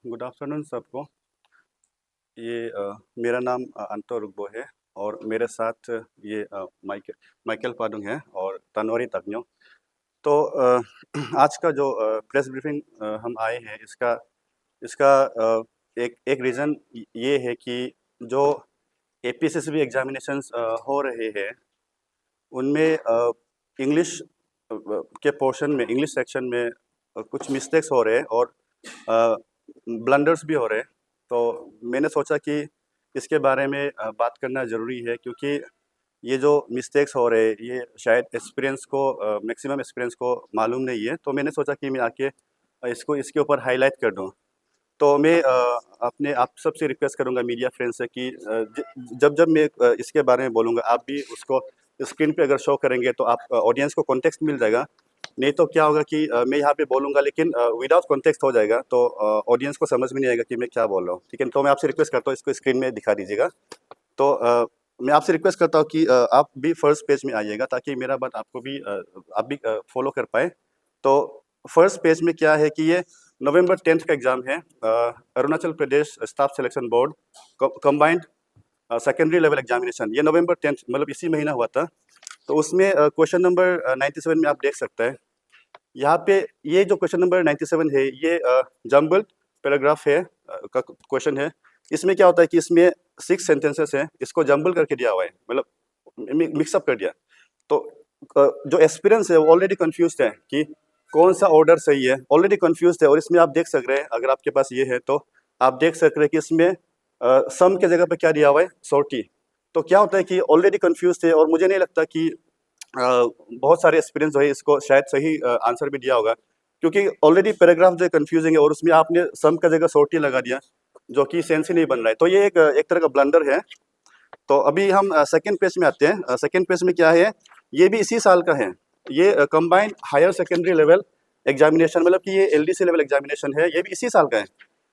Good afternoon सबको। मेरा नाम अंतो रुग्बो है और मेरे साथ माइकल पाडुंग है और तनवरी तगन्यो। तो आज का जो प्रेस ब्रीफिंग हम आए हैं इसका इसका एक एक रीज़न ये है कि जो एपीएसएसबी एग्जामिनेशंस हो रहे हैं उनमें इंग्लिश के पोर्शन में इंग्लिश सेक्शन में कुछ मिस्टेक्स हो रहे हैं और ब्लंडर्स भी हो रहे हैं। तो मैंने सोचा कि इसके बारे में बात करना ज़रूरी है क्योंकि ये जो मिस्टेक्स हो रहे हैं ये शायद मैक्सिमम एक्सपीरियंस को मालूम नहीं है। तो मैंने सोचा कि मैं आके इसको इसके ऊपर हाईलाइट कर दूँ। तो मैं अपने आप सबसे रिक्वेस्ट करूँगा मीडिया फ्रेंड्स से कि जब जब मैं इसके बारे में बोलूँगा आप भी उसको स्क्रीन पे अगर शो करेंगे तो आप ऑडियंस को कॉन्टेक्स्ट मिल जाएगा। नहीं तो क्या होगा कि मैं यहाँ पे बोलूँगा लेकिन विदाउट कॉन्टेक्स्ट हो जाएगा तो ऑडियंस को समझ में नहीं आएगा कि मैं क्या बोल रहा हूँ। ठीक है, तो मैं आपसे रिक्वेस्ट करता हूँ इसको स्क्रीन में दिखा दीजिएगा। तो मैं आपसे रिक्वेस्ट करता हूँ कि आप भी फर्स्ट पेज में आइएगा ताकि मेरा बात आपको भी आप भी फॉलो कर पाए। तो फर्स्ट पेज में क्या है कि ये नवंबर 10th का एग्ज़ाम है, Arunachal Pradesh staff selection board combined secondary level examination. ये नवंबर 10th मतलब इसी महीना हुआ था। तो उसमें क्वेश्चन नंबर 97 में आप देख सकते हैं। यहाँ पे ये जो क्वेश्चन नंबर 97 है ये जम्बल्ड पैराग्राफ है का क्वेश्चन है। इसमें क्या होता है कि इसमें 6 सेंटेंसेस हैं, इसको जम्बल करके दिया हुआ है, मतलब मिक्सअप कर दिया। तो जो एक्सपीरियंस है वो ऑलरेडी कन्फ्यूज्ड है कि कौन सा ऑर्डर सही है, ऑलरेडी कन्फ्यूज्ड है। और इसमें आप देख सक रहे हैं, अगर आपके पास ये है तो आप देख सक रहे हैं कि इसमें सम के जगह पे क्या दिया हुआ है, सोर्टी। तो क्या होता है कि ऑलरेडी कन्फ्यूज्ड है और मुझे नहीं लगता कि बहुत सारे एक्सपीरियंस जो है इसको शायद सही आंसर भी दिया होगा क्योंकि ऑलरेडी पैराग्राफ जो है कन्फ्यूजिंग है और उसमें आपने सम का जगह सोर्टी लगा दिया जो कि सेंस ही नहीं बन रहा है। तो ये एक तरह का ब्लंडर है। तो अभी हम सेकेंड पेज में आते हैं। सेकेंड पेज में क्या है, ये भी इसी साल का है। ये combined higher secondary level examination, मतलब कि ये एलडीसी लेवल एग्जामिनेशन है, ये भी इसी साल का है।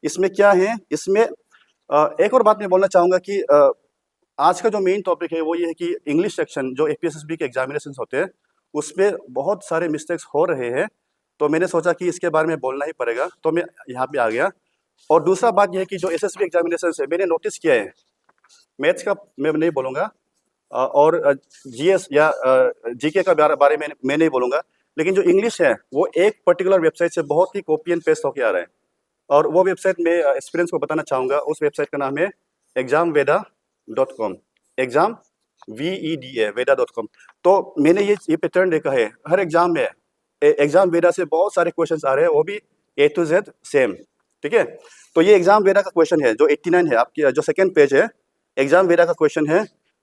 इसमें क्या है, इसमें एक और बात मैं बोलना चाहूँगा कि आज का जो मेन टॉपिक है वो ये है कि इंग्लिश सेक्शन जो एपीएसएसबी के एग्जामिनेशन होते हैं उसमें बहुत सारे मिस्टेक्स हो रहे हैं। तो मैंने सोचा कि इसके बारे में बोलना ही पड़ेगा, तो मैं यहाँ पे आ गया। और दूसरा बात यह है कि जो एसएसबी एग्जामिनेशन है मैंने नोटिस किया है, मैथ्स का मैं नहीं बोलूँगा और जीएस या जीके का बारे में मैं नहीं बोलूँगा, लेकिन जो इंग्लिश है वो एक पर्टिकुलर वेबसाइट से बहुत ही कॉपी एंड पेस्ट होके आ रहा है। और वो वेबसाइट में एक्सपीरियंस को बताना चाहूँगा, उस वेबसाइट का नाम है examveda.com, एग्जाम VEDA वेदा.com। तो मैंने ये पैटर्न देखा है हर एग्जाम में, एग्जाम वेदा से बहुत सारे क्वेश्चंस आ रहे हैं, वो भी A to Z सेम। ठीक है, तो ये एग्जाम वेदा का क्वेश्चन है जो 89 है, आपकी जो सेकेंड पेज है। एग्जाम वेदा का क्वेश्चन है,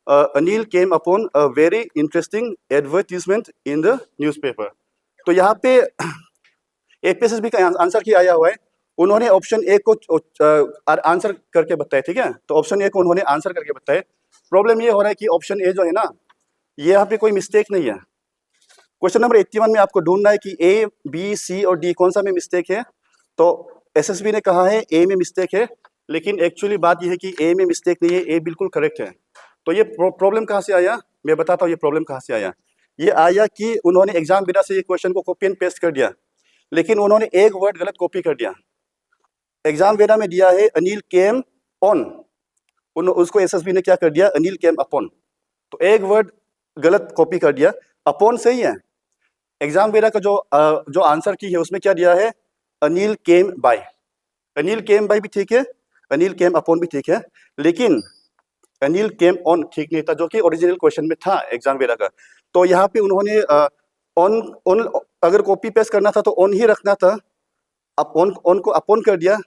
Anil came upon a very interesting advertisement in the newspaper. तो यहाँ पे एपीएसएसबी का आंसर क्या आया हुआ है, उन्होंने ऑप्शन ए को आंसर करके बताया। ठीक है, तो ऑप्शन ए को उन्होंने आंसर करके बताया। प्रॉब्लम ये हो रहा है कि ऑप्शन ए जो है ना, ये यहाँ पे कोई मिस्टेक नहीं है। क्वेश्चन नंबर 81 में आपको ढूंढना है कि ए बी सी और डी कौन सा में मिस्टेक है। तो एसएसबी ने कहा है ए में मिस्टेक है, लेकिन एक्चुअली बात यह है कि ए में मिस्टेक नहीं है, ए बिल्कुल करेक्ट है। तो ये प्रॉब्लम कहाँ से आया, मैं बताता हूँ ये प्रॉब्लम कहाँ से आया। ये आया कि उन्होंने एग्जाम बिना से ये क्वेश्चन को कॉपी एंड पेस्ट कर दिया, लेकिन उन्होंने एक वर्ड गलत कॉपी कर दिया। एग्जाम वेदा में दिया है अनिल केम ऑन, उसको एसएसबी ने क्या कर दिया, अनिल केम अपॉन। तो एक वर्ड गलत कॉपी कर दिया, अपॉन सही है। एग्जाम वेदा का जो आंसर की है उसमें क्या दिया है, Anil came by. Anil came by भी ठीक है, अनिल केम अपॉन भी ठीक है, लेकिन अनिल केम ऑन ठीक नहीं था जो कि ओरिजिनल क्वेश्चन में था एग्जाम वेदा का। तो यहाँ पे उन्होंने ऑन ऑन अगर कॉपी पेस्ट करना था तो ऑन ही रखना था, ऑन को अपॉन कर दिया।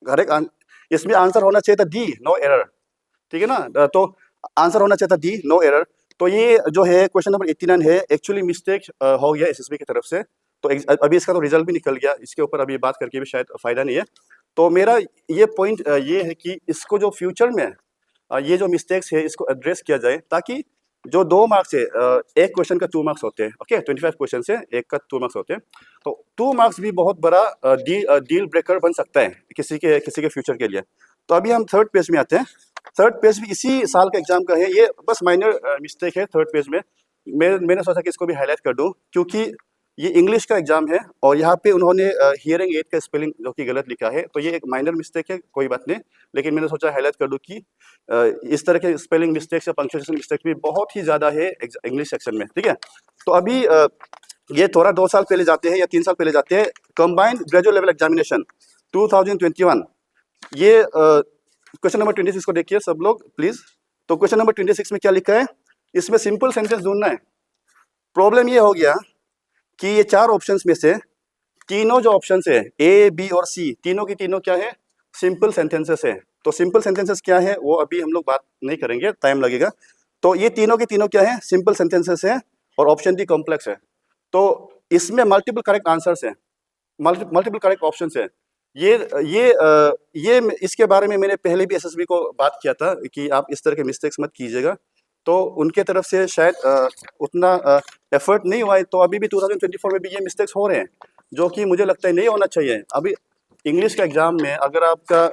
करेक्ट, इसमें आंसर होना चाहिए था डी, नो एरर। ठीक है ना, तो आंसर होना चाहिए था डी, नो एरर। तो ये जो है क्वेश्चन नंबर 89 है, एक्चुअली मिस्टेक हो गया एसएसबी की तरफ से। तो अभी इसका तो रिजल्ट भी निकल गया, इसके ऊपर अभी बात करके भी शायद फायदा नहीं है। तो मेरा ये पॉइंट ये है कि इसको जो फ्यूचर में ये जो मिस्टेक्स है इसको एड्रेस किया जाए, ताकि जो 2 मार्क्स है, एक क्वेश्चन का 2 मार्क्स होते हैं। ओके, 25 क्वेश्चन से एक का 2 मार्क्स होते हैं। तो 2 मार्क्स भी बहुत बड़ा डील ब्रेकर बन सकता है किसी के फ्यूचर के लिए। तो अभी हम थर्ड पेज में आते हैं। थर्ड पेज भी इसी साल का एग्जाम का है, ये बस माइनर मिस्टेक है थर्ड पेज में। मैंने सोचा कि इसको भी हाईलाइट कर दूं, क्योंकि ये इंग्लिश का एग्ज़ाम है और यहाँ पे उन्होंने हियरिंग एड का स्पेलिंग जो कि गलत लिखा है, तो ये एक माइनर मिस्टेक है, कोई बात नहीं। लेकिन मैंने सोचा हाइलाइट कर दूँ कि इस तरह के स्पेलिंग मिस्टेक्स या पंक्चुएशन मिस्टेक भी बहुत ही ज़्यादा है इंग्लिश सेक्शन में, ठीक है? तो अभी ये थोड़ा 2 साल पहले जाते हैं या 3 साल पहले जाते हैं, कंबाइंड ग्रेजुएट लेवल एग्जामिनेशन 2021। ये क्वेश्चन नंबर 26 को देखिए सब लोग प्लीज़। तो क्वेश्चन नंबर 26 में क्या लिखा है? इसमें सिंपल सेंटेंस ढूँढना है। प्रॉब्लम ये हो गया कि ये 4 ऑप्शंस में से तीनों जो ऑप्शंस है ए, बी और सी, तीनों की तीनों क्या है? सिंपल सेंटेंसेस है। तो सिंपल सेंटेंसेस क्या है वो अभी हम लोग बात नहीं करेंगे, टाइम लगेगा। तो ये तीनों की तीनों क्या है? सिंपल सेंटेंसेस है और ऑप्शन डी कॉम्प्लेक्स है। तो इसमें मल्टीपल करेक्ट आंसर्स है, मल्टीपल करेक्ट ऑप्शंस है। ये इसके बारे में मैंने पहले भी एसएसबी को बात किया था कि आप इस तरह के मिस्टेक्स मत कीजिएगा। तो उनके तरफ से शायद उतना एफर्ट नहीं हुआ है, तो अभी भी 2024 में भी ये मिस्टेक्स हो रहे हैं, जो कि मुझे लगता है नहीं होना चाहिए। अभी इंग्लिश का एग्जाम में अगर आपका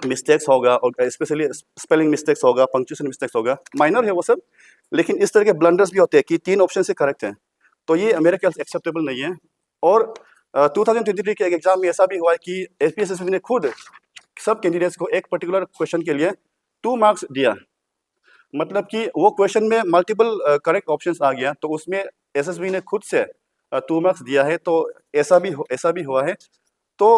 मिस्टेक्स होगा और स्पेशली स्पेलिंग मिस्टेक्स होगा, पंक्चुएशन मिस्टेक्स होगा, माइनर है वो सब, लेकिन इस तरह के ब्लंडर्स भी होते हैं कि 3 ऑप्शन से करेक्ट हैं, तो ये मेरे ख्याल से एक्सेप्टेबल नहीं है। और 2023 के एक एग्जाम में ऐसा भी हुआ है कि एसपीएससी ने खुद सब कैंडिडेट्स को एक पर्टिकुलर क्वेश्चन के लिए 2 मार्क्स दिया। मतलब कि वो क्वेश्चन में मल्टीपल करेक्ट ऑप्शंस आ गया, तो उसमें एसएसबी ने खुद से 2 मार्क्स दिया है। तो ऐसा भी हुआ है। तो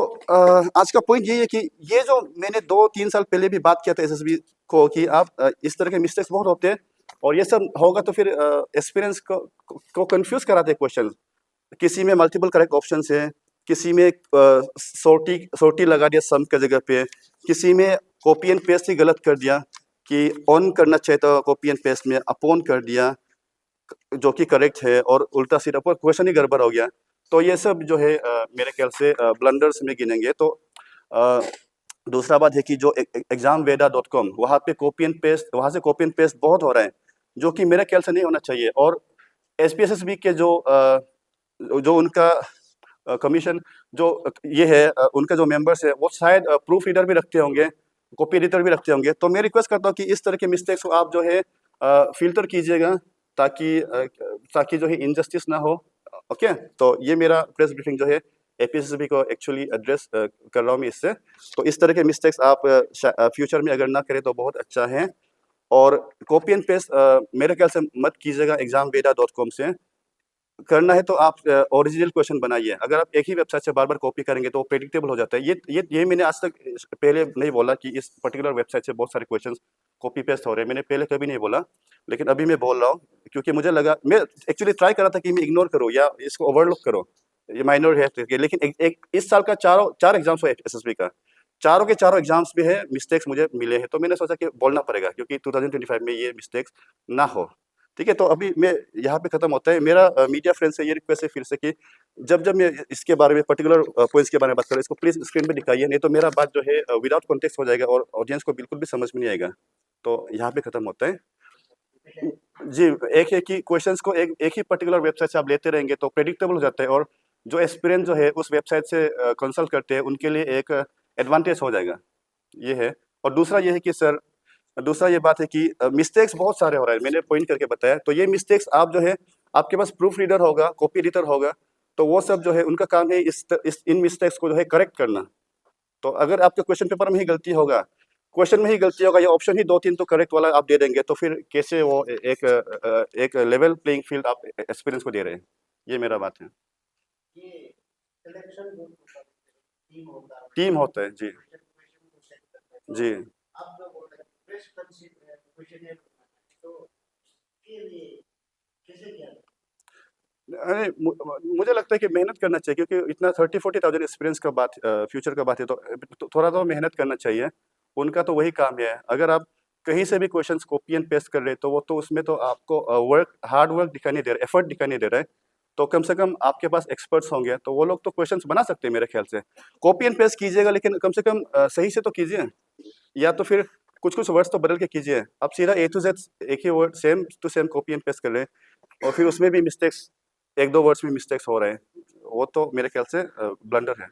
आज का पॉइंट यही है कि ये जो मैंने 2-3 साल पहले भी बात किया था एसएसबी को कि आप इस तरह के मिस्टेक्स बहुत होते हैं और ये सब होगा तो फिर एक्सपीरियंस को कंफ्यूज कराते हैं क्वेश्चन। किसी में मल्टीपल करेक्ट ऑप्शंस है, किसी में सोर्टी लगा दिया सम के जगह पे, किसी में कॉपी एंड पेस्ट ही गलत कर दिया कि ऑन करना चाहिए था, कॉपी एंड पेस्ट में अपॉन कर दिया जो कि करेक्ट है, और उल्टा सीधा पर क्वेश्चन ही गड़बड़ हो गया। तो ये सब जो है मेरे ख्याल से ब्लंडर्स में गिनेंगे। तो अ, दूसरा बात है कि जो examveda.com वहाँ पे कॉपी एंड पेस्ट, वहाँ से कॉपी एंड पेस्ट बहुत हो रहा है, जो कि मेरे ख्याल से नहीं होना चाहिए। और एसपीएसएसबी के जो उनका कमीशन जो ये है उनका जो मेंबर्स है वो शायद प्रूफ रीडर भी रखते होंगे, कॉपी एडिटर भी रखते होंगे। तो मैं रिक्वेस्ट करता हूँ कि इस तरह के मिस्टेक्स को आप जो है फिल्टर कीजिएगा, ताकि जो है इनजस्टिस ना हो। ओके, तो ये मेरा प्रेस ब्रीफिंग जो है एपीएसएसबी को एक्चुअली एड्रेस कर रहा हूँ मैं इससे। तो इस तरह के मिस्टेक्स आप फ्यूचर में अगर ना करें तो बहुत अच्छा है। और कॉपी एंड पेस्ट मेरे ख्याल से मत कीजिएगा examveda.com से। करना है तो आप ओरिजिनल क्वेश्चन बनाइए। अगर आप एक ही वेबसाइट से बार-बार कॉपी करेंगे तो वो प्रेडिक्टेबल हो जाता है। ये मैंने आज तक पहले नहीं बोला कि इस पर्टिकुलर वेबसाइट से बहुत सारे क्वेश्चंस कॉपी पेस्ट हो रहे हैं। मैंने पहले कभी नहीं बोला, लेकिन अभी मैं बोल रहा हूँ क्योंकि मुझे लगा, मैं एक्चुअली ट्राई कर रहा था कि मैं इग्नोर करूँ या इसको ओवरलुक करूँ, ये माइनर है करके। लेकिन एक इस साल का 4 एग्जाम्स हुए एसएसबी का, चारों के चारों एग्जाम्स में है मिस्टेक्स मुझे मिले हैं, तो मैंने सोचा कि बोलना पड़ेगा क्योंकि 2025 में ये मिस्टेक्स ना हो। ठीक है, तो अभी मैं यहाँ पे खत्म होता है। मेरा मीडिया फ्रेंड से ये रिक्वेस्ट है फिर से कि जब मैं इसके बारे में पर्टिकुलर पॉइंट्स के बारे में बात करूँ, इसको प्लीज स्क्रीन पे दिखाइए, नहीं तो मेरा बात जो है विदाउट कॉन्टेक्स्ट हो जाएगा और ऑडियंस को बिल्कुल भी समझ में नहीं आएगा। तो यहाँ पे खत्म होता है। जी, एक है कि क्वेश्चंस को एक ही पर्टिकुलर वेबसाइट से आप लेते रहेंगे तो प्रेडिक्टेबल हो जाता है, और जो एक्सपीरियंस जो है उस वेबसाइट से कंसल्ट करते हैं उनके लिए एक एडवांटेज हो जाएगा, ये है। और दूसरा ये है कि सर, दूसरा ये बात है कि मिस्टेक्स बहुत सारे हो रहे हैं, मैंने पॉइंट करके बताया। तो ये मिस्टेक्स आप जो है, आपके पास प्रूफ रीडर होगा, कॉपी एडिटर होगा, तो वो सब जो है उनका काम है इन मिस्टेक्स को जो है करेक्ट करना। तो अगर आपके क्वेश्चन पेपर में ही गलती होगा, या ऑप्शन ही 2-3 तो करेक्ट वाला आप दे देंगे, तो फिर कैसे वो एक लेवल प्लेइंग फील्ड आप एक्सपीरियंस को दे रहे हैं, ये मेरा बात है। ये सिलेक्शन जो टीम होता है जी। जी, आप जो बोल रहे हैं प्रेस क्वेश्चनियर तो के लिए कैसे किया? अरे मुझे लगता है कि मेहनत करना चाहिए, क्योंकि इतना 30-40,000 एक्सपीरियंस का बात, फ्यूचर का बात है, तो थोड़ा तो मेहनत करना चाहिए। उनका तो वही काम है। अगर आप कहीं से भी क्वेश्चंस कॉपी एंड पेस्ट कर रहे हैं, तो वो तो उसमें तो आपको हार्ड वर्क दिखाई नहीं दे रहा, एफर्ट दिखाई नहीं दे रहा है। तो कम से कम आपके पास एक्सपर्ट्स होंगे, तो वो लोग तो क्वेश्चंस बना सकते हैं मेरे ख्याल से। कॉपी एंड पेस्ट कीजिएगा, लेकिन कम से कम सही से तो कीजिए, या तो फिर कुछ वर्ड्स तो बदल के कीजिए। आप सीधा ए टू जेड एक ही word same to same copy and paste कर रहे हैं, और फिर उसमें भी मिस्टेक्स, 1-2 वर्ड्स में मिस्टेक्स हो रहे हैं, वो तो मेरे ख्याल से ब्लंडर है।